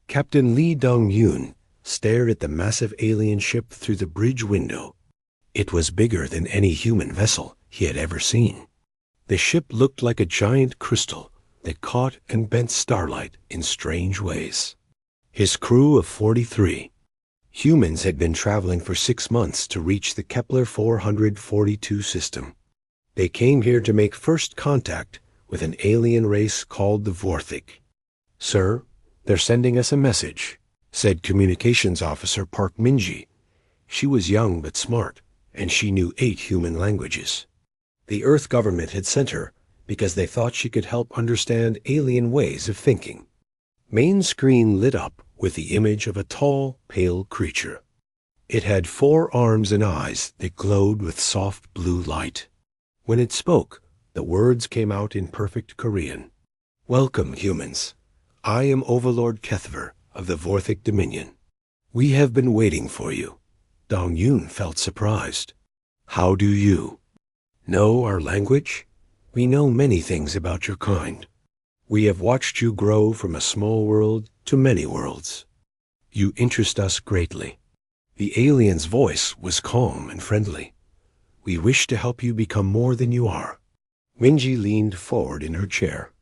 Captain Lee Dong-yoon stared at the massive alien ship through the bridge window. It was bigger than any human vessel he had ever seen. The ship looked like a giant crystal that caught and bent starlight in strange ways. His crew of 43. Humans had been traveling for 6 months to reach the Kepler 442 system. They came here to make first contact with an alien race called the Vorthik. "Sir, they're sending us a message," said Communications Officer Park Minji. She was young but smart, and she knew 8 human languages. The Earth government had sent her because they thought she could help understand alien ways of thinking. Main screen lit up with the image of a tall, pale creature. It had 4 arms and eyes that glowed with soft blue light. When it spoke, the words came out in perfect Korean. "Welcome, humans. I am Overlord Kethver of the Vorthik Dominion. We have been waiting for you." Dong-yoon felt surprised. "How do you know our language? We know many things about your kind. We have watched you grow from a small world to many worlds. You interest us greatly." The alien's voice was calm and friendly. "We wish to help you become more than you are." Minji leaned forward in her chair.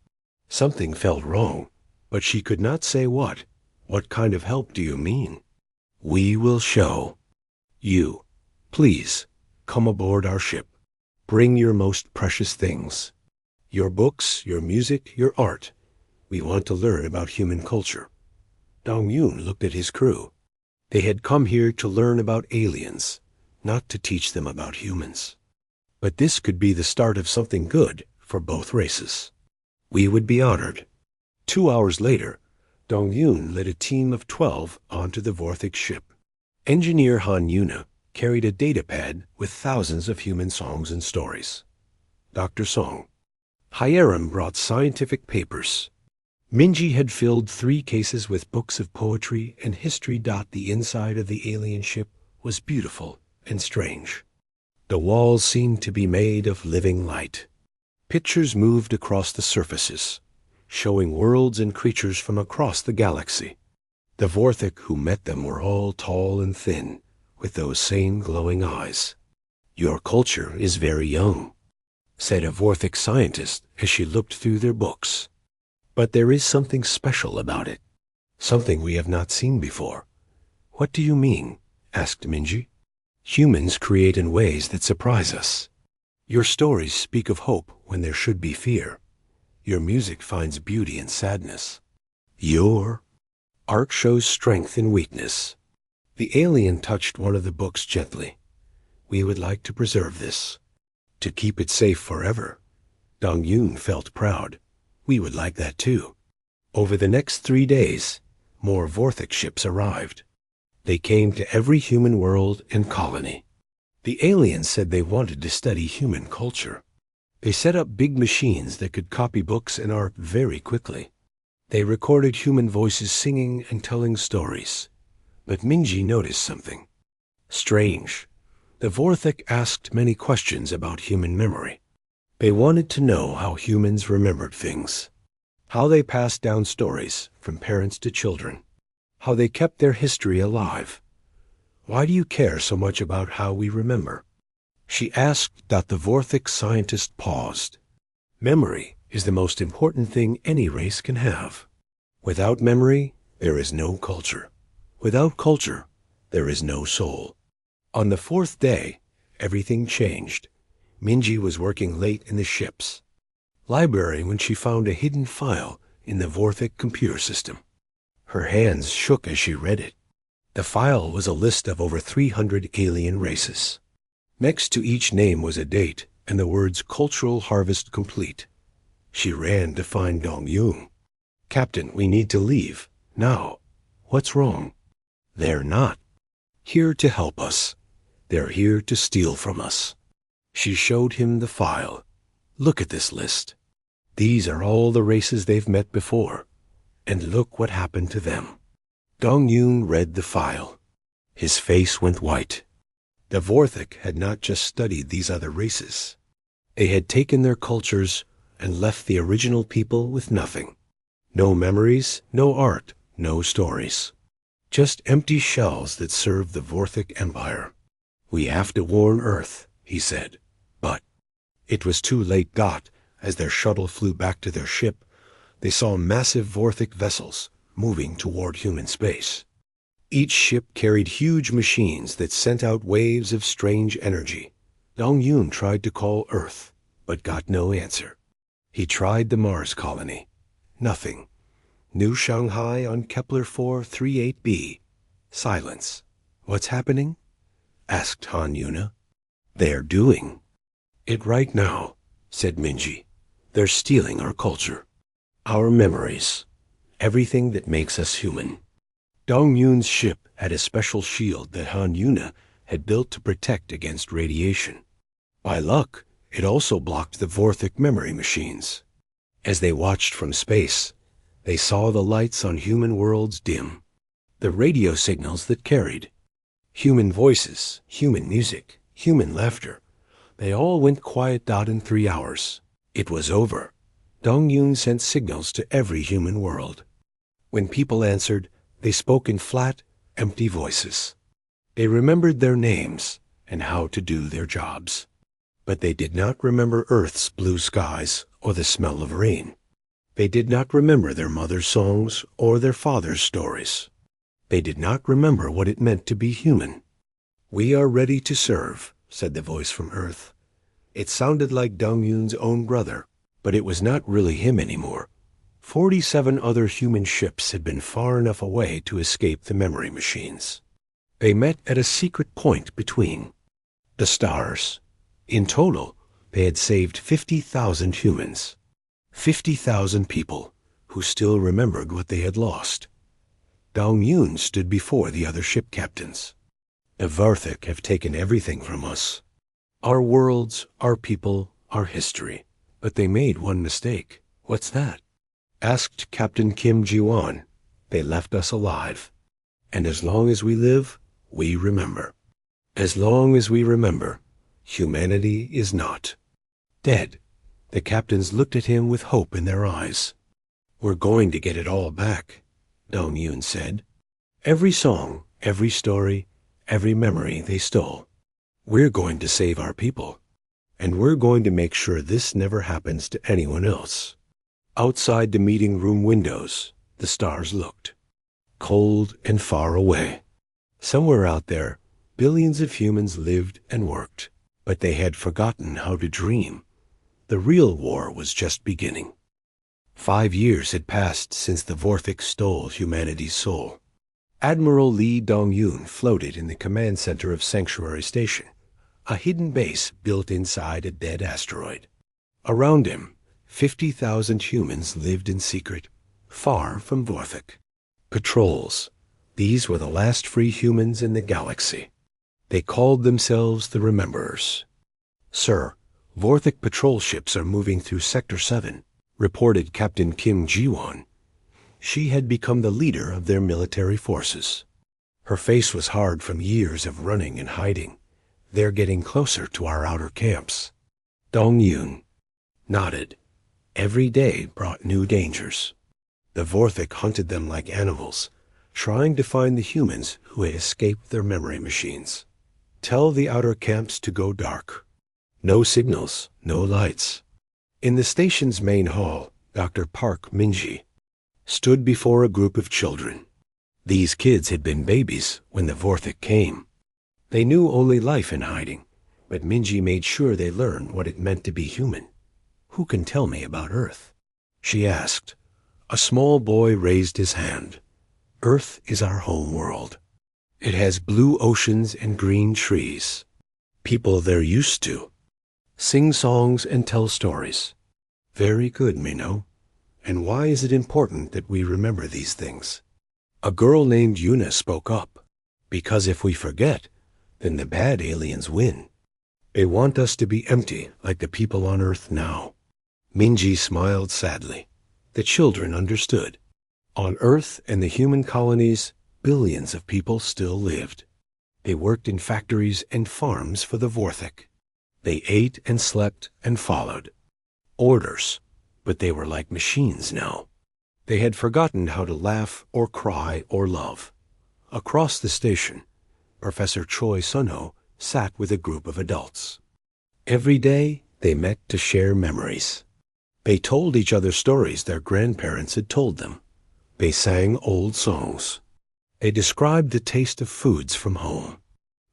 Something felt wrong, but she could not say what. "What kind of help do you mean?" "We will show you. Please, come aboard our ship. Bring your most precious things. Your books, your music, your art. We want to learn about human culture." Dong-yoon looked at his crew. They had come here to learn about aliens, not to teach them about humans. But this could be the start of something good for both races. "We would be honored." 2 hours later, Dong-yoon led a team of 12 onto the Vorthik ship. Engineer Han Yuna carried a datapad with thousands of human songs and stories. Dr. Song. Hyerim brought scientific papers. Minji had filled 3 cases with books of poetry and history. The inside of the alien ship was beautiful and strange. The walls seemed to be made of living light. Pictures moved across the surfaces, showing worlds and creatures from across the galaxy. The Vorthik who met them were all tall and thin, with those same glowing eyes. "Your culture is very young," said a Vorthik scientist as she looked through their books. "But there is something special about it, something we have not seen before." "What do you mean?" asked Minji. "Humans create in ways that surprise us. Your stories speak of hope when there should be fear. Your music finds beauty in sadness. Your art shows strength in weakness." The alien touched one of the books gently. "We would like to preserve this, to keep it safe forever." Dong-yoon felt proud. "We would like that too." Over the next 3 days, more Vorthik ships arrived. They came to every human world and colony. The aliens said they wanted to study human culture. They set up big machines that could copy books and art very quickly. They recorded human voices singing and telling stories. But Minji noticed something strange. The Vorthik asked many questions about human memory. They wanted to know how humans remembered things, how they passed down stories from parents to children, how they kept their history alive. "Why do you care so much about how we remember?" she asked. The Vorthik scientist paused. "Memory is the most important thing any race can have. Without memory, there is no culture. Without culture, there is no soul." On the 4th day, everything changed. Minji was working late in the ship's library when she found a hidden file in the Vorthik computer system. Her hands shook as she read it. The file was a list of over 300 alien races. Next to each name was a date and the words "Cultural Harvest Complete." She ran to find Dong-yoon. "Captain, we need to leave. Now." "What's wrong?" "They're not here to help us. They're here to steal from us." She showed him the file. "Look at this list. These are all the races they've met before. And look what happened to them." Dong-yoon read the file. His face went white. The Vorthik had not just studied these other races. They had taken their cultures and left the original people with nothing. No memories, no art, No stories. Just empty shells that serve the Vorthic Empire. "We have to warn Earth," he said. But it was too late. As their shuttle flew back to their ship, they saw massive Vorthic vessels moving toward human space. Each ship carried huge machines that sent out waves of strange energy. Dong Yun tried to call Earth, but got no answer. He tried the Mars colony. Nothing. New Shanghai on Kepler 438b. Silence. "What's happening?" asked Han Yuna. "They're doing it right now," said Minji. "They're stealing our culture, our memories, everything that makes us human." Dong Yun's ship had a special shield that Han Yuna had built to protect against radiation. By luck, it also blocked the Vorthic memory machines. As they watched from space, they saw the lights on human worlds dim. The radio signals that carried human voices, human music, human laughter, they all went quiet. In 3 hours, it was over. Dong Yun sent signals to every human world. When people answered, they spoke in flat, empty voices. They remembered their names and how to do their jobs. But they did not remember Earth's blue skies or the smell of rain. They did not remember their mother's songs or their father's stories. They did not remember what it meant to be human. "We are ready to serve," said the voice from Earth. It sounded like Dong Yun's own brother, but it was not really him anymore. 47 other human ships had been far enough away to escape the memory machines. They met at a secret point between the stars. In total, they had saved 50,000 humans. 50,000 people who still remembered what they had lost. Dong Yun stood before the other ship captains. "The Vorthic have taken everything from us. Our worlds, our people, our history. But they made one mistake." "What's that?" asked Captain Kim Ji-won. "They left us alive. And as long as we live, we remember. As long as we remember, humanity is not dead." The captains looked at him with hope in their eyes. "We're going to get it all back," Dong Yun said. "Every song, every story, every memory they stole. We're going to save our people. And we're going to make sure this never happens to anyone else." Outside the meeting room windows, the stars looked cold and far away. Somewhere out there, billions of humans lived and worked, but they had forgotten how to dream. The real war was just beginning. 5 years had passed since the Vorthic stole humanity's soul. Admiral Lee Dong-Yun floated in the command center of Sanctuary Station, a hidden base built inside a dead asteroid. Around him, 50,000 humans lived in secret, far from Vorthic. Patrols. These were the last free humans in the galaxy. They called themselves the Rememberers. "Sir, Vorthic patrol ships are moving through Sector 7, reported Captain Kim Ji-won. She had become the leader of their military forces. Her face was hard from years of running and hiding. "They're getting closer to our outer camps." Dong Yun nodded. Every day brought new dangers. The Vorthic hunted them like animals, trying to find the humans who had escaped their memory machines. "Tell the outer camps to go dark. No signals, no lights." In the station's main hall, Dr. Park Minji stood before a group of children. These kids had been babies when the Vorthic came. They knew only life in hiding, but Minji made sure they learned what it meant to be human. "Who can tell me about Earth?" she asked. A small boy raised his hand. "Earth is our home world. It has blue oceans and green trees. People they're used to. Sing songs and tell stories." "Very good, Minnow. And why is it important that we remember these things?" A girl named Yuna spoke up. "Because if we forget, then the bad aliens win. They want us to be empty like the people on Earth now." Minji smiled sadly. The children understood. On Earth and the human colonies, billions of people still lived. They worked in factories and farms for the Vorthic. They ate and slept and followed orders, but they were like machines now. They had forgotten how to laugh or cry or love. Across the station, Professor Choi Sun-ho sat with a group of adults. Every day, they met to share memories. They told each other stories their grandparents had told them. They sang old songs. They described the taste of foods from home.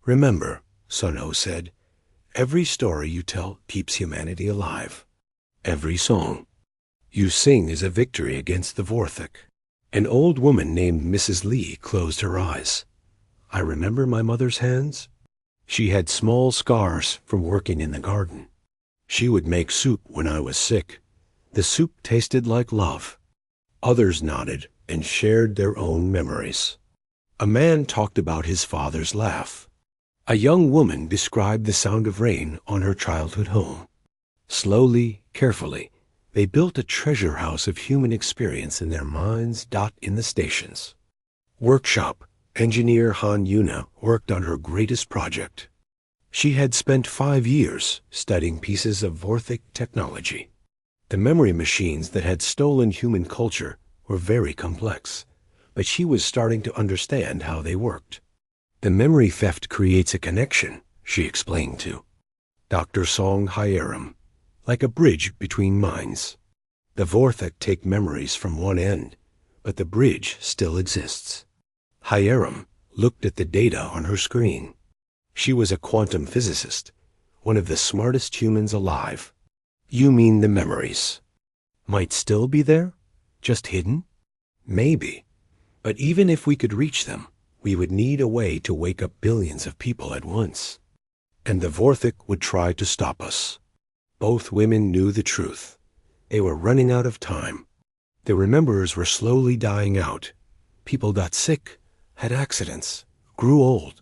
Remember, Sun-ho said, every story you tell keeps humanity alive. Every song you sing is a victory against the Vorthik. An old woman named Mrs. Lee closed her eyes. I remember my mother's hands. She had small scars from working in the garden. She would make soup when I was sick. The soup tasted like love. Others nodded and shared their own memories. A man talked about his father's laugh. A young woman described the sound of rain on her childhood home. Slowly, carefully, they built a treasure house of human experience in their minds. In the stations. Workshop. Engineer Han Yuna worked on her greatest project. She had spent 5 years studying pieces of Vorthik technology. The memory machines that had stolen human culture were very complex, but she was starting to understand how they worked. The memory theft creates a connection, she explained to Dr. Song Hyerim, like a bridge between minds. The Vorthik take memories from one end, but the bridge still exists. Hyerim looked at the data on her screen. She was a quantum physicist, one of the smartest humans alive. You mean the memories might still be there, just hidden? Maybe. But even if we could reach them, we would need a way to wake up billions of people at once. And the Vorthik would try to stop us. Both women knew the truth. They were running out of time. The rememberers were slowly dying out. People got sick, had accidents, grew old.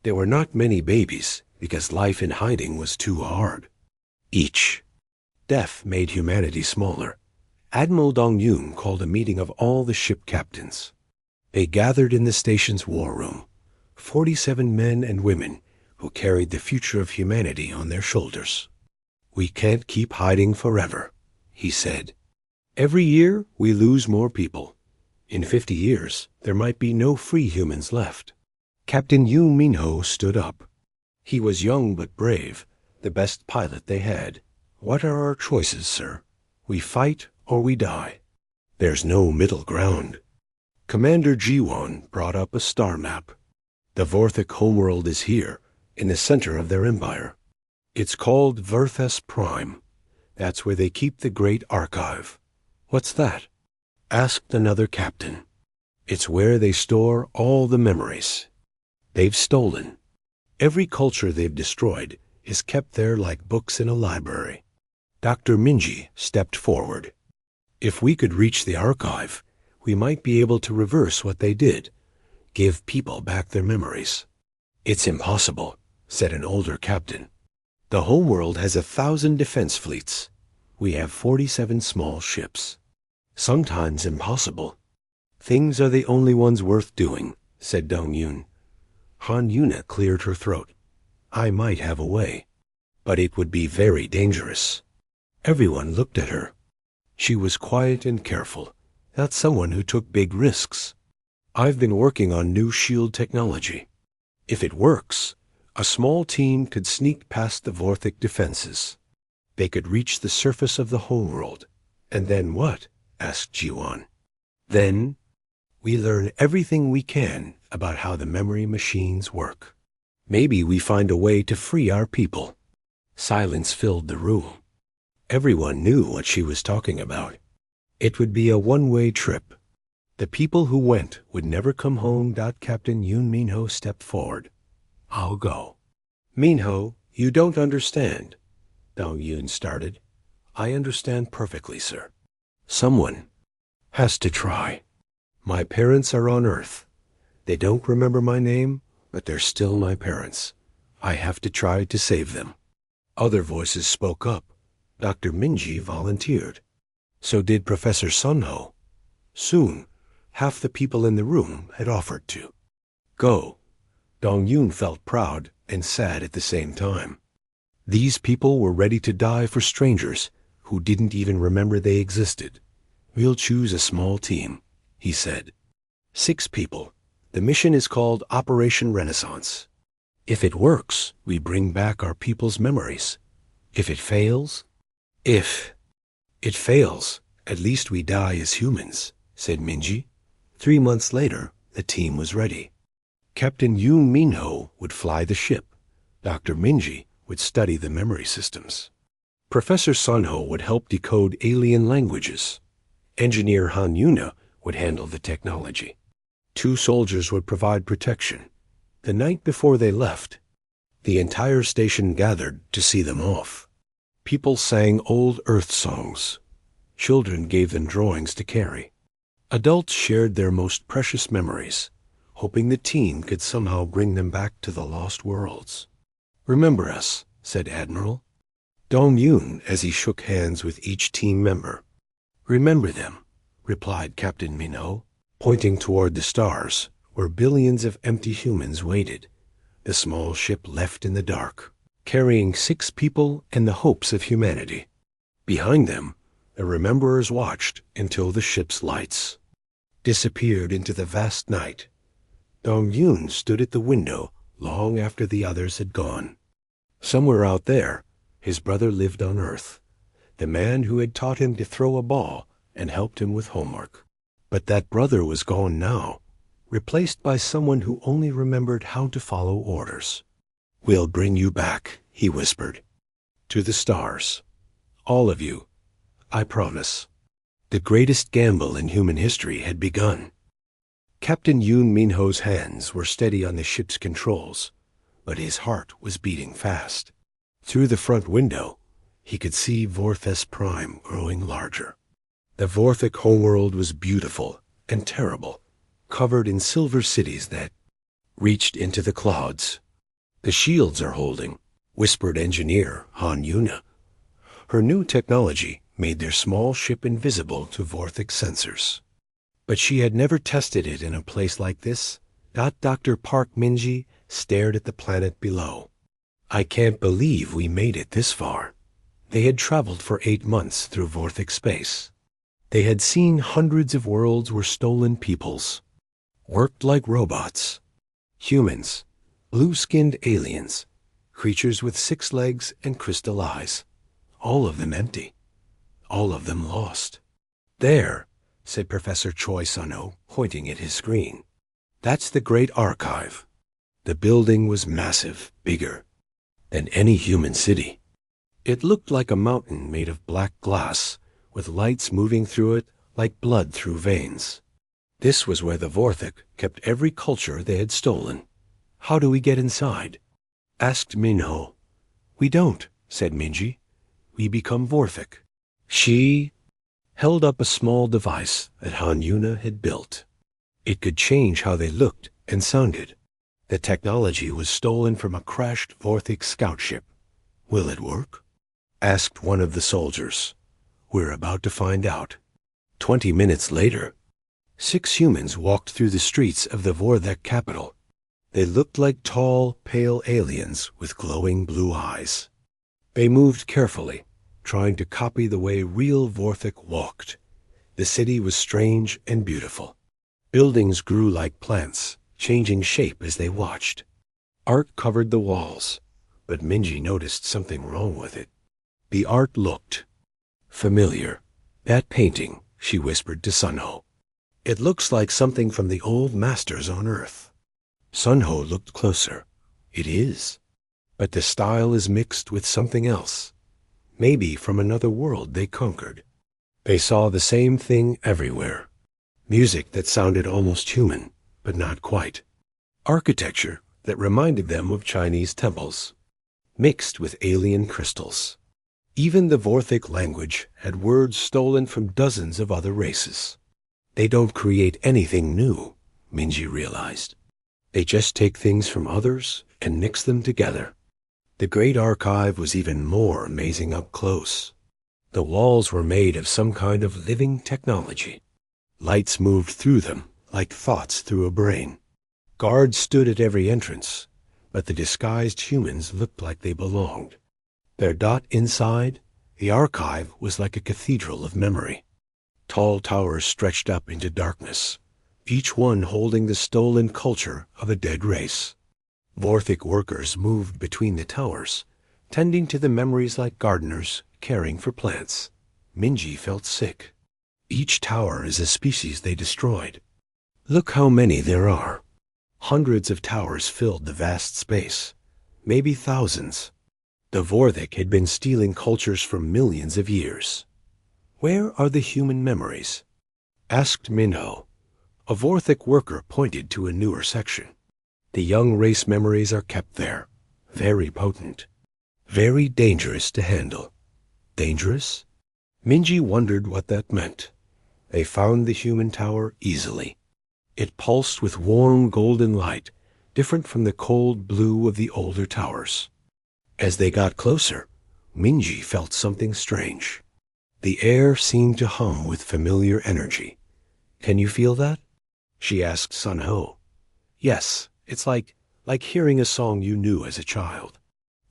There were not many babies because life in hiding was too hard. Death made humanity smaller. Admiral Dong-Yoon called a meeting of all the ship captains. They gathered in the station's war room, 47 men and women who carried the future of humanity on their shoulders. We can't keep hiding forever, he said. Every year we lose more people. In 50 years, there might be no free humans left. Captain Yoon Min-ho stood up. He was young but brave, the best pilot they had. What are our choices, sir? We fight or we die. There's no middle ground. Commander Ji-won brought up a star map. The Vorthik homeworld is here, in the center of their empire. It's called Verthas Prime. That's where they keep the Great Archive. What's that? Asked another captain. It's where they store all the memories they've stolen. Every culture they've destroyed is kept there like books in a library. Dr. Minji stepped forward. If we could reach the archive, we might be able to reverse what they did, give people back their memories. It's impossible, said an older captain. The homeworld has 1,000 defense fleets. We have 47 small ships. Sometimes impossible. Things are the only ones worth doing, said Dong-Yoon. Han Yuna cleared her throat. I might have a way, but it would be very dangerous. Everyone looked at her. She was quiet and careful, not someone who took big risks. I've been working on new shield technology. If it works, a small team could sneak past the Vorthik defenses. They could reach the surface of the homeworld. And then what? Asked Ji-won. Then we learn everything we can about how the memory machines work. Maybe we find a way to free our people. Silence filled the room. Everyone knew what she was talking about. It would be a one-way trip. The people who went would never come home. Captain Yoon Min-ho stepped forward. I'll go. Min-ho, you don't understand. Dong-Yoon started. I understand perfectly, sir. Someone has to try. My parents are on Earth. They don't remember my name, but they're still my parents. I have to try to save them. Other voices spoke up. Dr. Minji volunteered. So did Professor Sun-ho. Soon, half the people in the room had offered to go. Dong-Yoon felt proud and sad at the same time. These people were ready to die for strangers who didn't even remember they existed. We'll choose a small team, he said. 6 people. The mission is called Operation Renaissance. If it works, we bring back our people's memories. If it fails, if it fails, at least we die as humans, said Minji. 3 months later, the team was ready. Captain Yoon Minho would fly the ship. Dr. Minji would study the memory systems. Professor Sunho would help decode alien languages. Engineer Han Yuna would handle the technology. 2 soldiers would provide protection. The night before they left, the entire station gathered to see them off. People sang old Earth songs. Children gave them drawings to carry. Adults shared their most precious memories, hoping the team could somehow bring them back to the lost worlds. Remember us, said Admiral Dong Yun as he shook hands with each team member. Remember them, replied Captain Minho, pointing toward the stars, where billions of empty humans waited. The small ship left in the dark, carrying 6 people and the hopes of humanity. Behind them, the rememberers watched until the ship's lights disappeared into the vast night. Dong Yun stood at the window long after the others had gone. Somewhere out there, his brother lived on Earth, the man who had taught him to throw a ball and helped him with homework. But that brother was gone now, replaced by someone who only remembered how to follow orders. We'll bring you back, he whispered. To the stars. All of you. I promise. The greatest gamble in human history had begun. Captain Yoon Minho's hands were steady on the ship's controls, but his heart was beating fast. Through the front window, he could see Vorthess Prime growing larger. The Vorthic homeworld was beautiful and terrible, covered in silver cities that reached into the clouds. The shields are holding, whispered engineer Han Yuna. Her new technology made their small ship invisible to Vorthic sensors. But she had never tested it in a place like this. Dr. Park Minji stared at the planet below. I can't believe we made it this far. They had traveled for 8 months through Vorthic space. They had seen hundreds of worlds where stolen peoples worked like robots. Humans, blue-skinned aliens, creatures with 6 legs and crystal eyes. All of them empty. All of them lost. There, said Professor Choi Sun-ho, pointing at his screen. That's the Great Archive. The building was massive, bigger than any human city. It looked like a mountain made of black glass, with lights moving through it like blood through veins. This was where the Vorthic kept every culture they had stolen. How do we get inside? Asked Minho. We don't, said Minji. We become Vorthic. She held up a small device that Han Yuna had built. It could change how they looked and sounded. The technology was stolen from a crashed Vorthic scout ship. Will it work? Asked one of the soldiers. We're about to find out. 20 minutes later, 6 humans walked through the streets of the Vorthic capital. They looked like tall, pale aliens with glowing blue eyes. They moved carefully, trying to copy the way real Vorthic walked. The city was strange and beautiful. Buildings grew like plants, changing shape as they watched. Art covered the walls, but Minji noticed something wrong with it. The art looked familiar. That painting, she whispered to Sunho. It looks like something from the old masters on Earth. Sunho looked closer. It is. But the style is mixed with something else. Maybe from another world they conquered. They saw the same thing everywhere. Music that sounded almost human, but not quite. Architecture that reminded them of Chinese temples, mixed with alien crystals. Even the Vorthic language had words stolen from dozens of other races. They don't create anything new, Minji realized. They just take things from others and mix them together. The Great Archive was even more amazing up close. The walls were made of some kind of living technology. Lights moved through them like thoughts through a brain. Guards stood at every entrance, but the disguised humans looked like they belonged. Their dot inside, the archive was like a cathedral of memory. Tall towers stretched up into darkness, each one holding the stolen culture of a dead race. Vorthic workers moved between the towers, tending to the memories like gardeners caring for plants. Minji felt sick. Each tower is a species they destroyed. Look how many there are. Hundreds of towers filled the vast space, maybe thousands. The Vorthic had been stealing cultures for millions of years. Where are the human memories? Asked Minho. A Vorthic worker pointed to a newer section. The young race memories are kept there, very potent, very dangerous to handle. Dangerous? Minji wondered what that meant. They found the human tower easily. It pulsed with warm golden light, different from the cold blue of the older towers. As they got closer, Minji felt something strange. The air seemed to hum with familiar energy. Can you feel that? She asked Sun Ho. Yes, it's like hearing a song you knew as a child.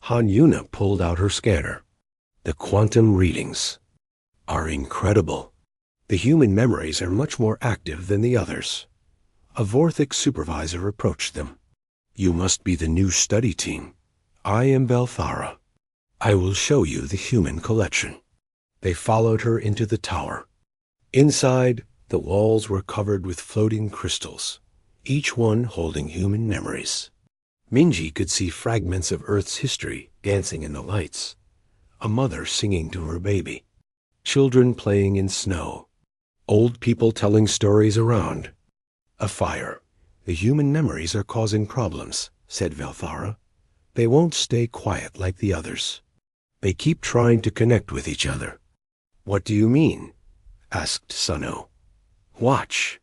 Han Yuna pulled out her scanner. The quantum readings are incredible. The human memories are much more active than the others. A Vorthic supervisor approached them. You must be the new study team. I am Belthara. I will show you the human collection. They followed her into the tower. Inside, the walls were covered with floating crystals, each one holding human memories. Minji could see fragments of Earth's history dancing in the lights. A mother singing to her baby. Children playing in snow. Old people telling stories around. A fire. The human memories are causing problems, said Velthara. They won't stay quiet like the others. They keep trying to connect with each other. What do you mean? Asked Sunno. Watch.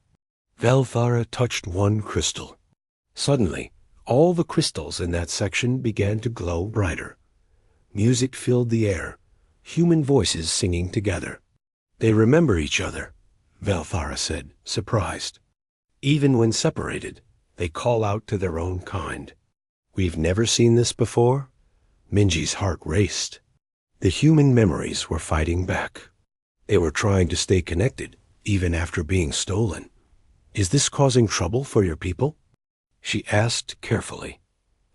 Velthara touched one crystal. Suddenly, all the crystals in that section began to glow brighter. Music filled the air, human voices singing together. They remember each other, Velthara said, surprised. Even when separated, they call out to their own kind. We've never seen this before? Minji's heart raced. The human memories were fighting back. They were trying to stay connected, even after being stolen. Is this causing trouble for your people? She asked carefully.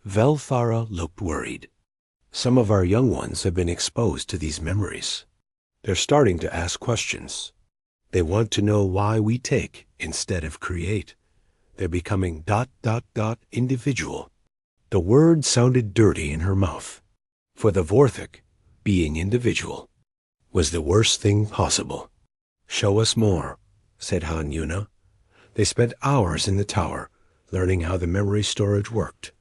Velthara looked worried. Some of our young ones have been exposed to these memories. They're starting to ask questions. They want to know why we take instead of create. They're becoming ... individual. The word sounded dirty in her mouth. For the Vorthic, being individual was the worst thing possible. Show us more, said Han Yuna. They spent hours in the tower, learning how the memory storage worked.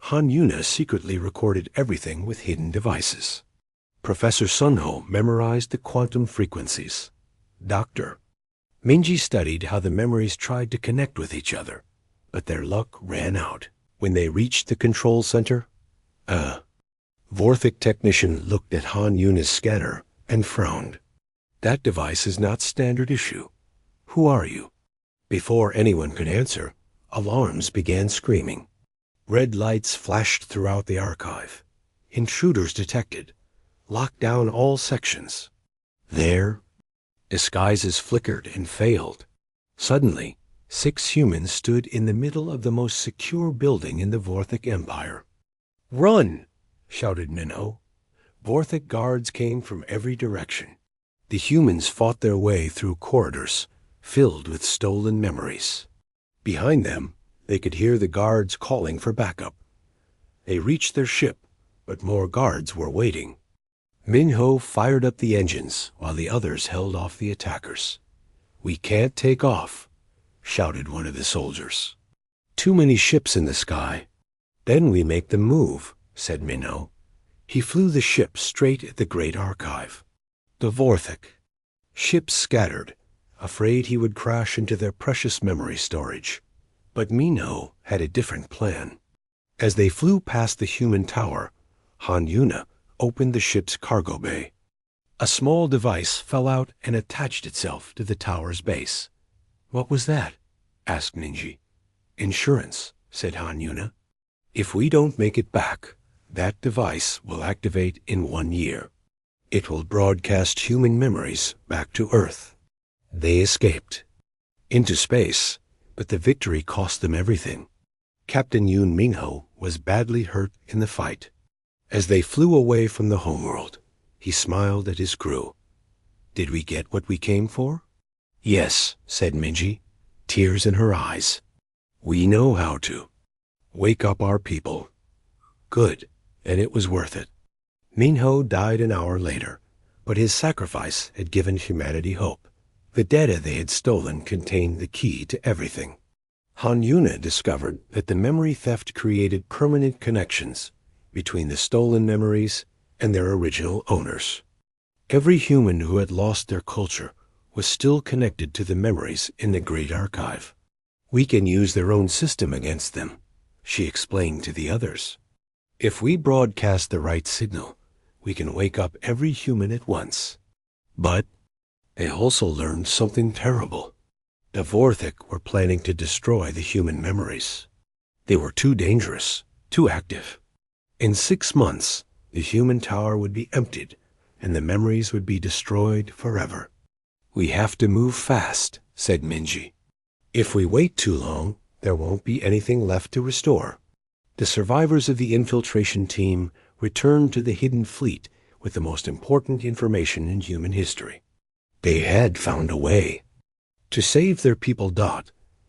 Han Yuna secretly recorded everything with hidden devices. Professor Sunho memorized the quantum frequencies. Doctor. Minji studied how the memories tried to connect with each other, but their luck ran out. When they reached the control center, Vorthic technician looked at Han Yuna's scanner and frowned. That device is not standard issue. Who are you? Before anyone could answer, alarms began screaming. Red lights flashed throughout the archive. Intruders detected. Locked down all sections. There, disguises flickered and failed. Suddenly, 6 humans stood in the middle of the most secure building in the Vorthic Empire. Run! Shouted Minho. Vorthic guards came from every direction. The humans fought their way through corridors filled with stolen memories. Behind them, they could hear the guards calling for backup. They reached their ship, but more guards were waiting. Minho fired up the engines while the others held off the attackers. We can't take off, shouted one of the soldiers. Too many ships in the sky. Then we make them move, said Minho. He flew the ship straight at the great archive. The Vorthic. Ships scattered, afraid he would crash into their precious memory storage. But Minho had a different plan. As they flew past the human tower, Han Yuna opened the ship's cargo bay. A small device fell out and attached itself to the tower's base. What was that? Asked Minji. Insurance, said Han Yuna. If we don't make it back, that device will activate in 1 year. It will broadcast human memories back to Earth. They escaped into space, but the victory cost them everything. Captain Yoon Minho was badly hurt in the fight. As they flew away from the homeworld, he smiled at his crew. "Did we get what we came for?" "Yes," said Minji, tears in her eyes. "We know how to wake up our people." "Good, and it was worth it." Minho died an hour later, but his sacrifice had given humanity hope. The data they had stolen contained the key to everything. Han Yuna discovered that the memory theft created permanent connections between the stolen memories and their original owners. Every human who had lost their culture was still connected to the memories in the Great Archive. "We can use their own system against them," she explained to the others. "If we broadcast the right signal, we can wake up every human at once." But they also learned something terrible. The Vorthik were planning to destroy the human memories. They were too dangerous, too active. In 6 months, the human tower would be emptied, and the memories would be destroyed forever. "We have to move fast," said Minji. "If we wait too long, there won't be anything left to restore." The survivors of the infiltration team returned to the hidden fleet with the most important information in human history. They had found a way to save their people.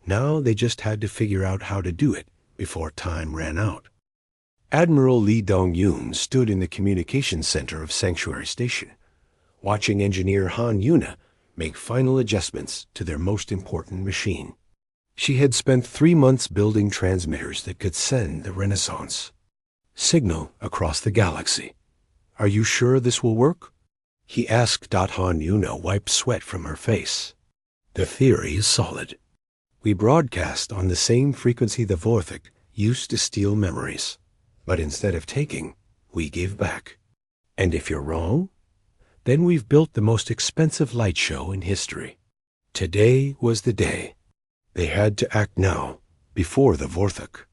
Now they just had to figure out how to do it before time ran out. Admiral Lee Dong-yoon stood in the communications center of Sanctuary Station, watching engineer Han Yuna make final adjustments to their most important machine. She had spent 3 months building transmitters that could send the Renaissance signal across the galaxy. "Are you sure this will work?" he asked. Han Yuna wiped sweat from her face. "The theory is solid. We broadcast on the same frequency the Vorthik used to steal memories. But instead of taking, we give back. And if you're wrong, then we've built the most expensive light show in history." Today was the day. They had to act now, before the Vorthik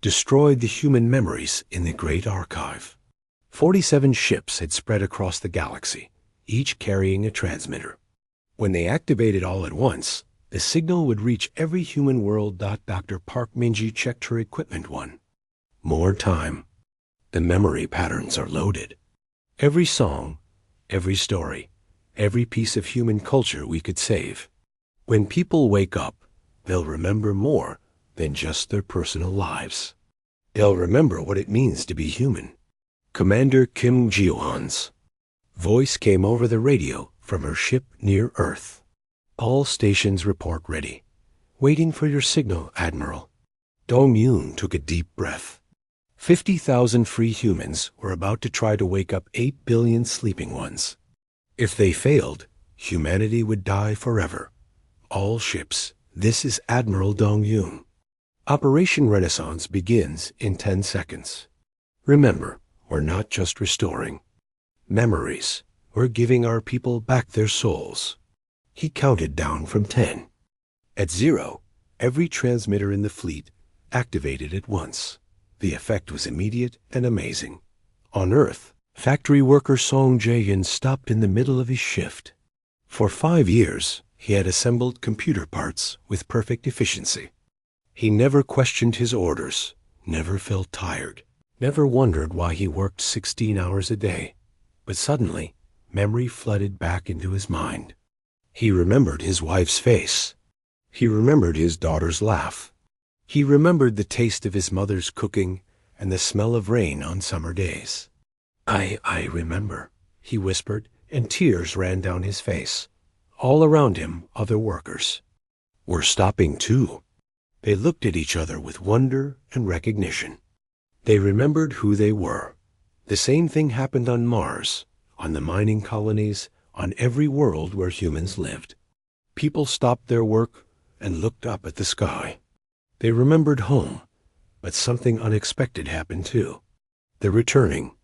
destroyed the human memories in the Great Archive. 47 ships had spread across the galaxy, each carrying a transmitter. When they activated all at once, the signal would reach every human world. Dr. Park Minji checked her equipment. More time. The memory patterns are loaded. Every song, every story, every piece of human culture we could save. When people wake up, they'll remember more than just their personal lives. They'll remember what it means to be human. Commander Kim Ji-won's voice came over the radio from her ship near Earth. "All stations report ready. Waiting for your signal, Admiral." Dong-yoon took a deep breath. 50,000 free humans were about to try to wake up 8 billion sleeping ones. If they failed, humanity would die forever. "All ships, this is Admiral Dong-yoon. Operation Renaissance begins in 10 seconds. Remember, we're not just restoring memories. We're giving our people back their souls." He counted down from 10. At 0, every transmitter in the fleet activated at once. The effect was immediate and amazing. On Earth, factory worker Song Jae-in stopped in the middle of his shift. For 5 years, he had assembled computer parts with perfect efficiency. He never questioned his orders, never felt tired, never wondered why he worked 16 hours a day. But suddenly, memory flooded back into his mind. He remembered his wife's face. He remembered his daughter's laugh. He remembered the taste of his mother's cooking and the smell of rain on summer days. I remember," he whispered, and tears ran down his face. All around him, other workers were stopping too. They looked at each other with wonder and recognition. They remembered who they were. The same thing happened on Mars, on the mining colonies, on every world where humans lived. People stopped their work and looked up at the sky. They remembered home, but something unexpected happened too. The returning.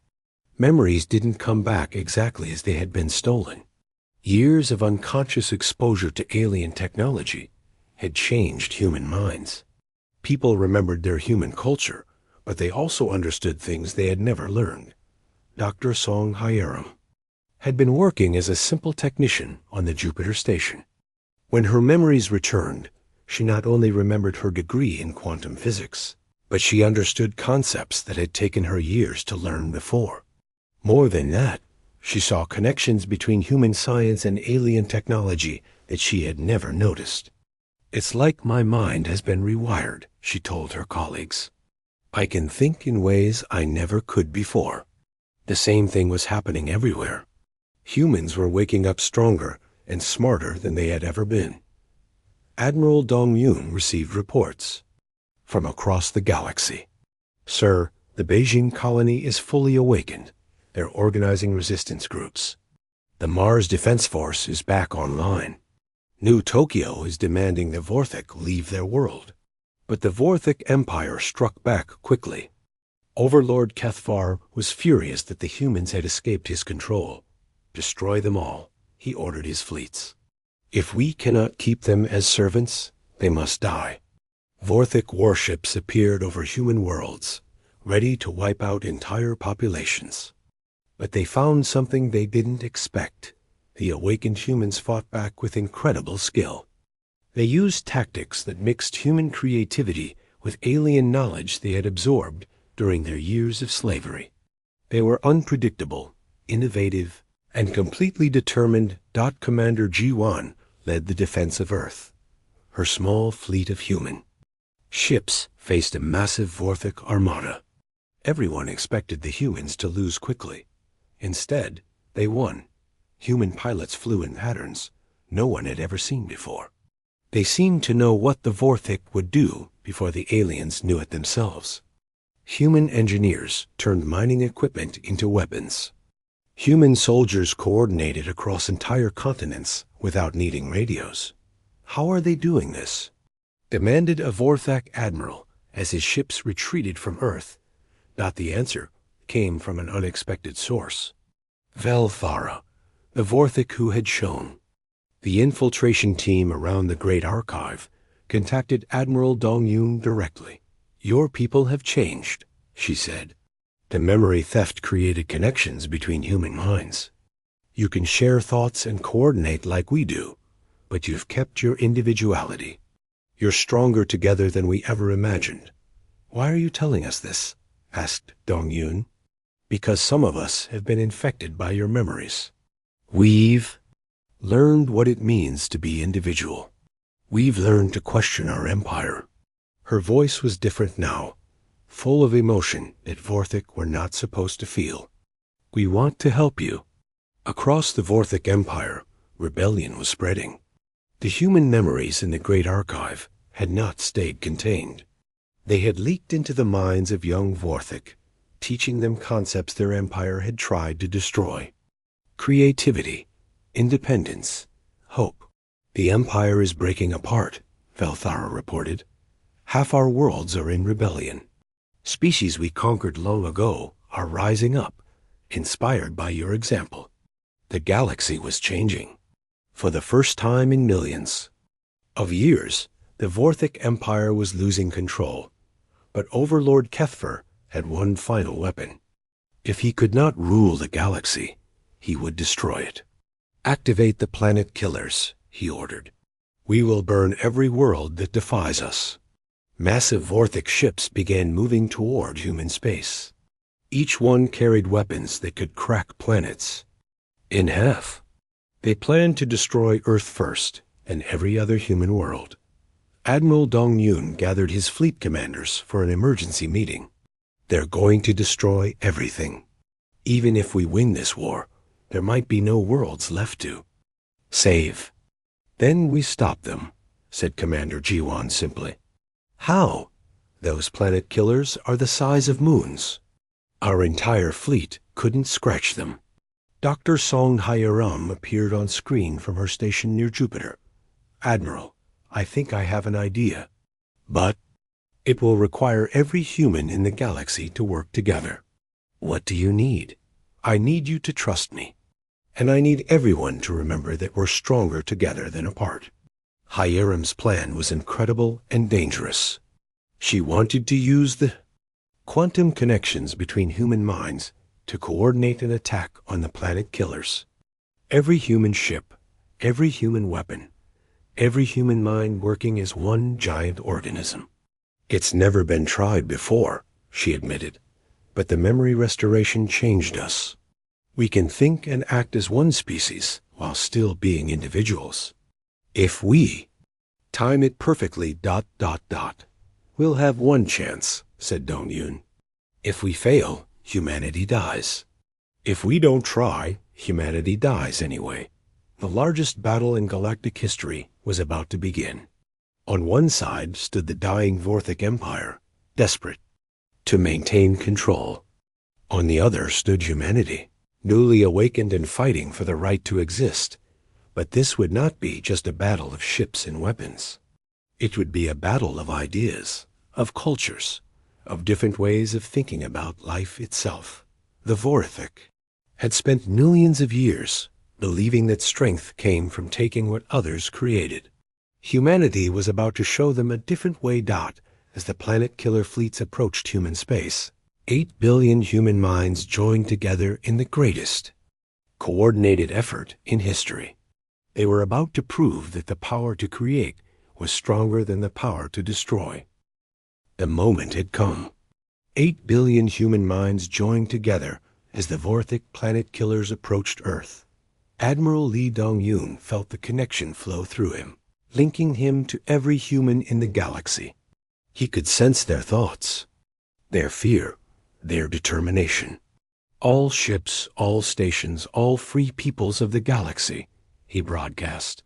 Memories didn't come back exactly as they had been stolen. Years of unconscious exposure to alien technology had changed human minds. People remembered their human culture, but they also understood things they had never learned. Dr. Song Hyeram had been working as a simple technician on the Jupiter station. When her memories returned, she not only remembered her degree in quantum physics, but she understood concepts that had taken her years to learn before. More than that, she saw connections between human science and alien technology that she had never noticed. "It's like my mind has been rewired," she told her colleagues. "I can think in ways I never could before." The same thing was happening everywhere. Humans were waking up stronger and smarter than they had ever been. Admiral Dong-Yun received reports from across the galaxy. "Sir, the Beijing colony is fully awakened. They're organizing resistance groups. The Mars Defense Force is back online. New Tokyo is demanding the Vorthik leave their world." But the Vorthik Empire struck back quickly. Overlord Kethvar was furious that the humans had escaped his control. "Destroy them all," he ordered his fleets. "If we cannot keep them as servants, they must die." Vorthik warships appeared over human worlds, ready to wipe out entire populations. But they found something they didn't expect. The awakened humans fought back with incredible skill. They used tactics that mixed human creativity with alien knowledge they had absorbed during their years of slavery. They were unpredictable, innovative, and completely determined. Commander Ji-Wan led the defense of Earth. Her small fleet of human ships faced a massive Vorthik armada. Everyone expected the humans to lose quickly. Instead, they won. Human pilots flew in patterns no one had ever seen before. They seemed to know what the Vorthik would do before the aliens knew it themselves. Human engineers turned mining equipment into weapons. Human soldiers coordinated across entire continents without needing radios. "How are they doing this?" demanded a Vorthak admiral as his ships retreated from Earth. The answer came from an unexpected source. Velthara, the Vorthik who had shown. The infiltration team around the Great Archive contacted Admiral Dong-Yun directly. "Your people have changed," she said. "The memory theft created connections between human minds. You can share thoughts and coordinate like we do, but you've kept your individuality. You're stronger together than we ever imagined." "Why are you telling us this?" asked Dong-Yun. "Because some of us have been infected by your memories. We've learned what it means to be individual. We've learned to question our empire." Her voice was different now, full of emotion that Vorthik were not supposed to feel. "We want to help you." Across the Vorthik Empire, rebellion was spreading. The human memories in the Great Archive had not stayed contained. They had leaked into the minds of young Vorthik, teaching them concepts their empire had tried to destroy. Creativity, independence, hope. "The empire is breaking apart," Velthara reported. "Half our worlds are in rebellion. Species we conquered long ago are rising up, inspired by your example." The galaxy was changing. For the first time in millions of years, the Vorthik Empire was losing control. But Overlord Kethvar had one final weapon. If he could not rule the galaxy, he would destroy it. "Activate the planet killers," he ordered. "We will burn every world that defies us." Massive Vorthik ships began moving toward human space. Each one carried weapons that could crack planets in half. They planned to destroy Earth first and every other human world. Admiral Dong-Yun gathered his fleet commanders for an emergency meeting. "They're going to destroy everything. Even if we win this war, there might be no worlds left to save." "Then we stop them," said Commander Ji-Wan simply. "How?" "Those planet killers are the size of moons. Our entire fleet couldn't scratch them." Dr. Song Hyeram appeared on screen from her station near Jupiter. "Admiral, I think I have an idea. But it will require every human in the galaxy to work together." "What do you need?" "I need you to trust me. And I need everyone to remember that we're stronger together than apart." Hyeram's plan was incredible and dangerous. She wanted to use the quantum connections between human minds to coordinate an attack on the planet killers. Every human ship, every human weapon, every human mind working as one giant organism. It's never been tried before, she admitted, but the memory restoration changed us. We can think and act as one species while still being individuals. If we time it perfectly ... We'll have one chance, said Dong-Yun. If we fail, humanity dies. If we don't try, humanity dies anyway. The largest battle in galactic history was about to begin. On one side stood the dying Vorthic Empire, desperate to maintain control. On the other stood humanity, newly awakened and fighting for the right to exist. But this would not be just a battle of ships and weapons. It would be a battle of ideas, of cultures, of different ways of thinking about life itself. The Vorthic had spent millions of years believing that strength came from taking what others created. Humanity was about to show them a different way. As the planet-killer fleets approached human space, 8 billion human minds joined together in the greatest coordinated effort in history. They were about to prove that the power to create was stronger than the power to destroy. The moment had come. 8 billion human minds joined together as the Vorthic planet killers approached Earth. Admiral Lee Dong-Yun felt the connection flow through him, linking him to every human in the galaxy. He could sense their thoughts, their fear, their determination. All ships, all stations, all free peoples of the galaxy, he broadcast.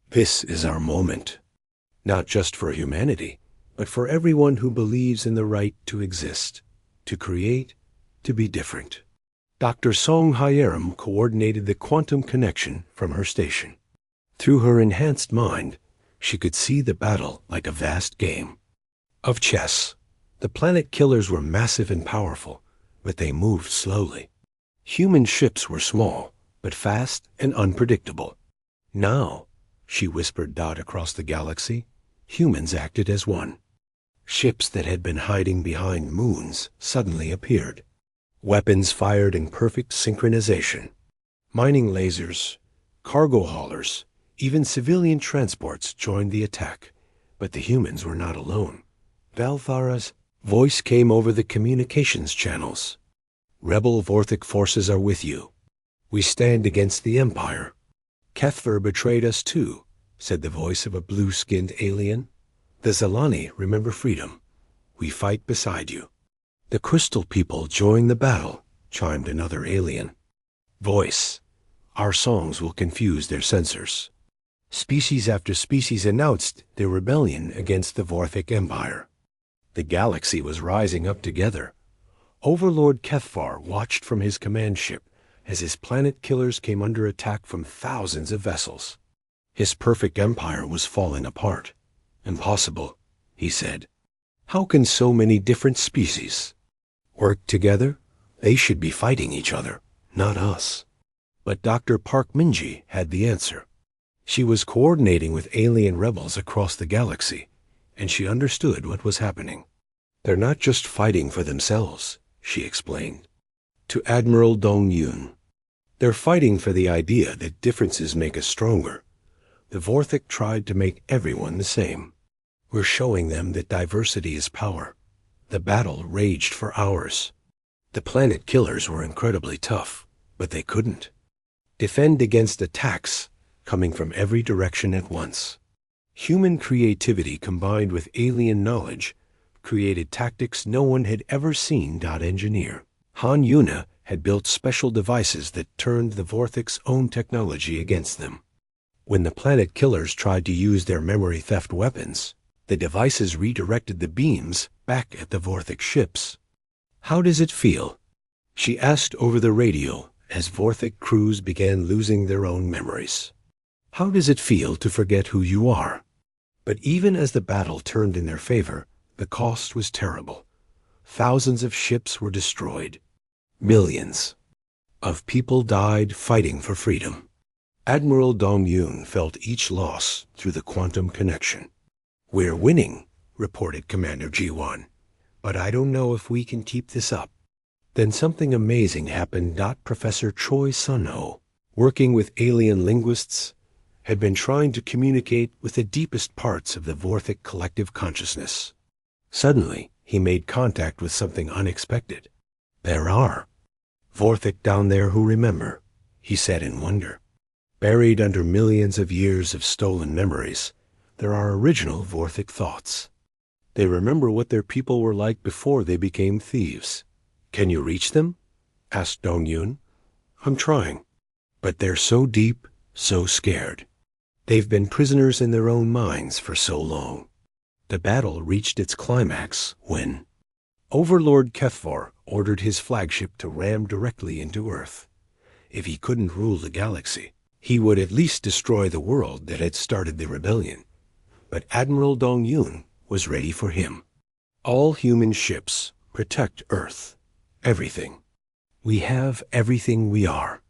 This is our moment. Not just for humanity, but for everyone who believes in the right to exist, to create, to be different. Dr. Song Hyerim coordinated the quantum connection from her station. Through her enhanced mind, she could see the battle like a vast game of chess. The planet killers were massive and powerful, but they moved slowly. Human ships were small, but fast and unpredictable. Now, she whispered across the galaxy, humans acted as one. Ships that had been hiding behind moons suddenly appeared. Weapons fired in perfect synchronization. Mining lasers, cargo haulers, even civilian transports joined the attack. But the humans were not alone. Valthara's voice came over the communications channels. Rebel Vorthic forces are with you. We stand against the Empire. Kethver betrayed us too, said the voice of a blue-skinned alien. The Zalani remember freedom. We fight beside you. The Crystal People join the battle, chimed another alien voice. Our songs will confuse their censors. Species after species announced their rebellion against the Vorthic Empire. The galaxy was rising up together. Overlord Kethvar watched from his command ship as his planet killers came under attack from thousands of vessels. His perfect empire was falling apart. Impossible, he said. How can so many different species work together? They should be fighting each other, not us. But Dr. Park Minji had the answer. She was coordinating with alien rebels across the galaxy, and she understood what was happening. They're not just fighting for themselves, she explained. To Admiral Dong-Yun, they're fighting for the idea that differences make us stronger. The Vorthic tried to make everyone the same. We're showing them that diversity is power. The battle raged for hours. The planet killers were incredibly tough, but they couldn't defend against attacks coming from every direction at once. Human creativity combined with alien knowledge created tactics no one had ever seen. Engineer Han Yuna had built special devices that turned the Vorthic's own technology against them. When the planet killers tried to use their memory theft weapons, the devices redirected the beams back at the Vorthic ships. How does it feel? She asked over the radio as Vorthic crews began losing their own memories. How does it feel to forget who you are? But even as the battle turned in their favor, the cost was terrible. Thousands of ships were destroyed. Millions of people died fighting for freedom. Admiral Dong-Yun felt each loss through the quantum connection. We're winning, reported Commander Ji-Wan, but I don't know if we can keep this up. Then something amazing happened. Professor Choi Sun-ho, working with alien linguists, had been trying to communicate with the deepest parts of the Vorthic collective consciousness. Suddenly, he made contact with something unexpected. "There are Vorthic down there who remember," he said in wonder. "Buried under millions of years of stolen memories, there are original Vorthic thoughts. They remember what their people were like before they became thieves. Can you reach them?" asked Dong-Yun. "I'm trying. But they're so deep, so scared. They've been prisoners in their own minds for so long." The battle reached its climax when Overlord Kethvar ordered his flagship to ram directly into Earth. If he couldn't rule the galaxy, he would at least destroy the world that had started the rebellion. But Admiral Dong-Yun was ready for him. "All human ships protect Earth. Everything. We have everything we are."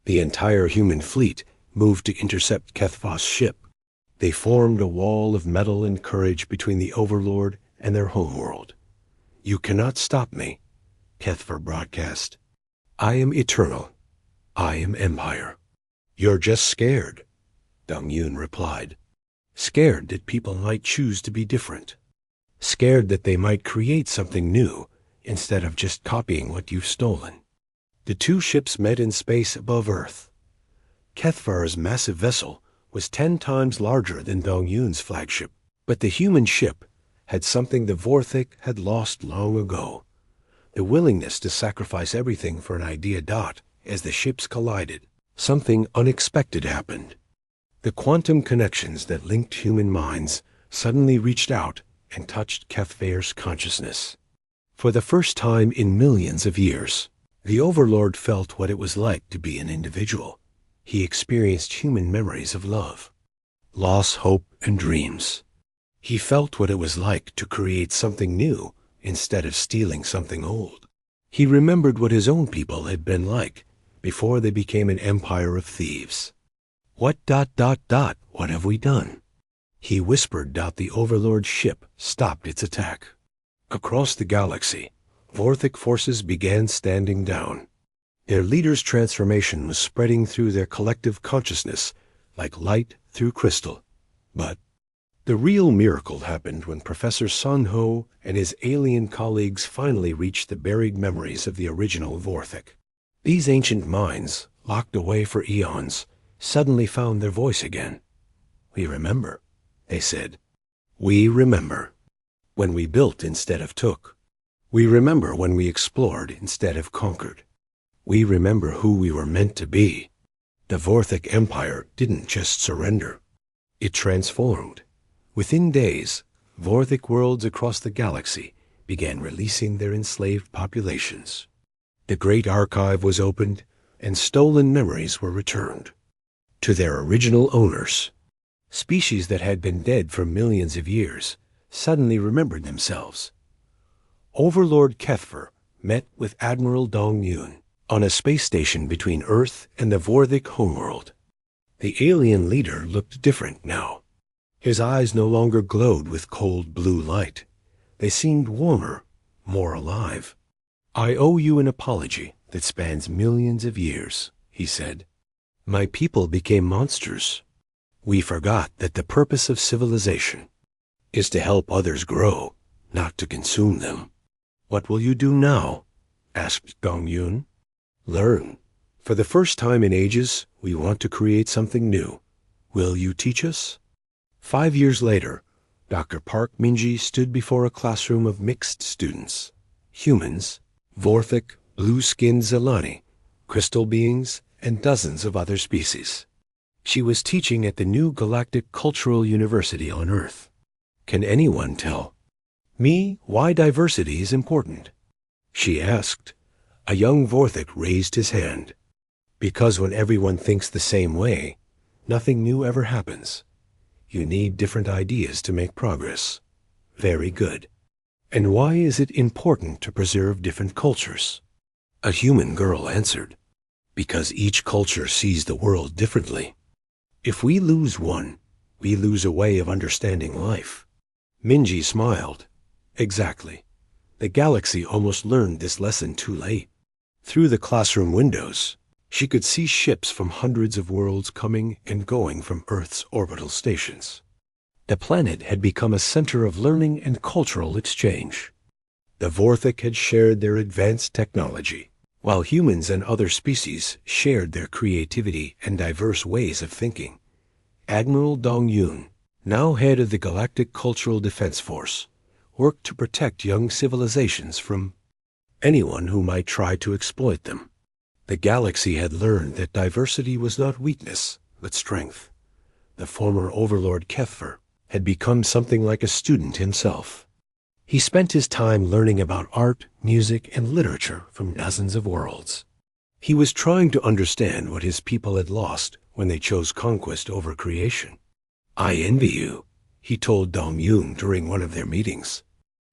The entire human fleet moved to intercept Kethvar's ship. They formed a wall of metal and courage between the Overlord and their homeworld. "You cannot stop me," Kethvar broadcast. "I am eternal. I am Empire." "You're just scared," Dong-Yun replied. "Scared that people might choose to be different. Scared that they might create something new instead of just copying what you've stolen." The two ships met in space above Earth. Kethvar's massive vessel was 10 times larger than Dong-Yun's flagship, but the human ship had something the Vorthic had lost long ago: the willingness to sacrifice everything for an idea. As the ships collided, something unexpected happened. The quantum connections that linked human minds suddenly reached out and touched Kethvar's consciousness. For the first time in millions of years, the Overlord felt what it was like to be an individual. He experienced human memories of love, loss, hope, and dreams. He felt what it was like to create something new instead of stealing something old. He remembered what his own people had been like before they became an empire of thieves. What have we done?" he whispered. The Overlord's ship stopped its attack. Across the galaxy, Vorthic forces began standing down. Their leader's transformation was spreading through their collective consciousness like light through crystal. But the real miracle happened when Professor Sun Ho and his alien colleagues finally reached the buried memories of the original Vorthic. These ancient minds, locked away for eons, suddenly found their voice again. "We remember," they said. "We remember when we built instead of took. We remember when we explored instead of conquered. We remember who we were meant to be." The Vorthic Empire didn't just surrender. It transformed. Within days, Vorthic worlds across the galaxy began releasing their enslaved populations. The Great Archive was opened, and stolen memories were returned to their original owners. Species that had been dead for millions of years suddenly remembered themselves. Overlord Kethvar met with Admiral Dong-Yun on a space station between Earth and the Vorthic homeworld. The alien leader looked different now. His eyes no longer glowed with cold blue light. They seemed warmer, more alive. "I owe you an apology that spans millions of years," he said. "My people became monsters. We forgot that the purpose of civilization is to help others grow, not to consume them." "What will you do now?" asked Dong-Yun. "Learn. For the first time in ages, we want to create something new. Will you teach us?" 5 years later, Dr. Park Minji stood before a classroom of mixed students: humans, Vorthic, blue-skinned Zelani, crystal beings, and dozens of other species. She was teaching at the new Galactic Cultural University on Earth. "Can anyone tell me why diversity is important?" she asked. A young Vorthic raised his hand. "Because when everyone thinks the same way, nothing new ever happens. You need different ideas to make progress." "Very good. And why is it important to preserve different cultures?" A human girl answered. "Because each culture sees the world differently. If we lose one, we lose a way of understanding life." Minji smiled. "Exactly. The galaxy almost learned this lesson too late." Through the classroom windows, She could see ships from hundreds of worlds coming and going from Earth's orbital stations. The planet had become a center of learning and cultural exchange. The Vorthik had shared their advanced technology, while humans and other species shared their creativity and diverse ways of thinking. Admiral Dong Yun, now head of the Galactic Cultural Defense Force, worked to protect young civilizations from anyone who might try to exploit them. The galaxy had learned that diversity was not weakness, but strength. The former overlord Kepher had become something like a student himself. He spent his time learning about art, music, and literature from dozens of worlds. He was trying to understand what his people had lost when they chose conquest over creation. "I envy you," he told Dong Yun during one of their meetings.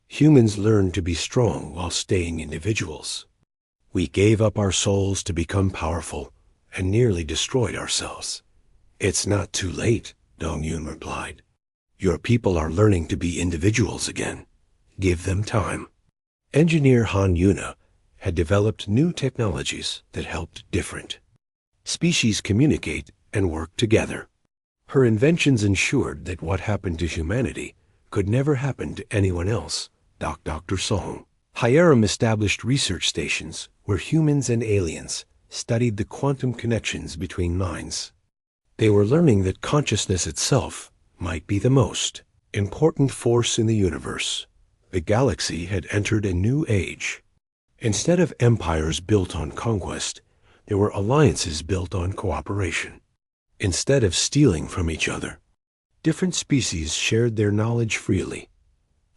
"Humans learned to be strong while staying individuals. We gave up our souls to become powerful and nearly destroyed ourselves." "It's not too late," Dong Yun replied. "Your people are learning to be individuals again. Give them time." Engineer Han Yuna had developed new technologies that helped different species communicate and work together. Her inventions ensured that what happened to humanity could never happen to anyone else. Dr. Song. Hyerim established research stations where humans and aliens studied the quantum connections between minds. They were learning that consciousness itself might be the most important force in the universe. The galaxy had entered a new age. Instead of empires built on conquest, there were alliances built on cooperation. Instead of stealing from each other, different species shared their knowledge freely.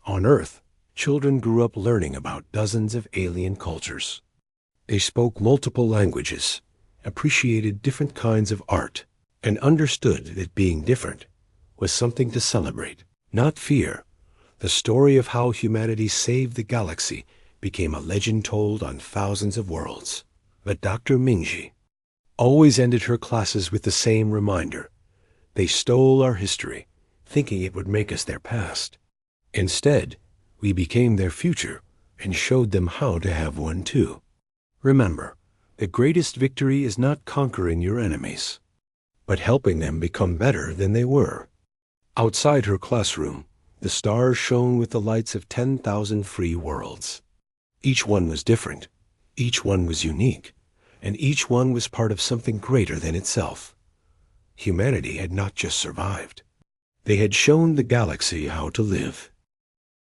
On Earth, children grew up learning about dozens of alien cultures. They spoke multiple languages, appreciated different kinds of art, and understood that being different was something to celebrate, not fear. The story of how humanity saved the galaxy became a legend told on thousands of worlds. But Dr. Mingji always ended her classes with the same reminder. They stole our history, thinking it would make us their past. Instead, we became their future and showed them how to have one too. Remember, the greatest victory is not conquering your enemies, but helping them become better than they were. Outside her classroom, the stars shone with the lights of 10,000 free worlds. Each one was different, each one was unique, and each one was part of something greater than itself. Humanity had not just survived. They had shown the galaxy how to live.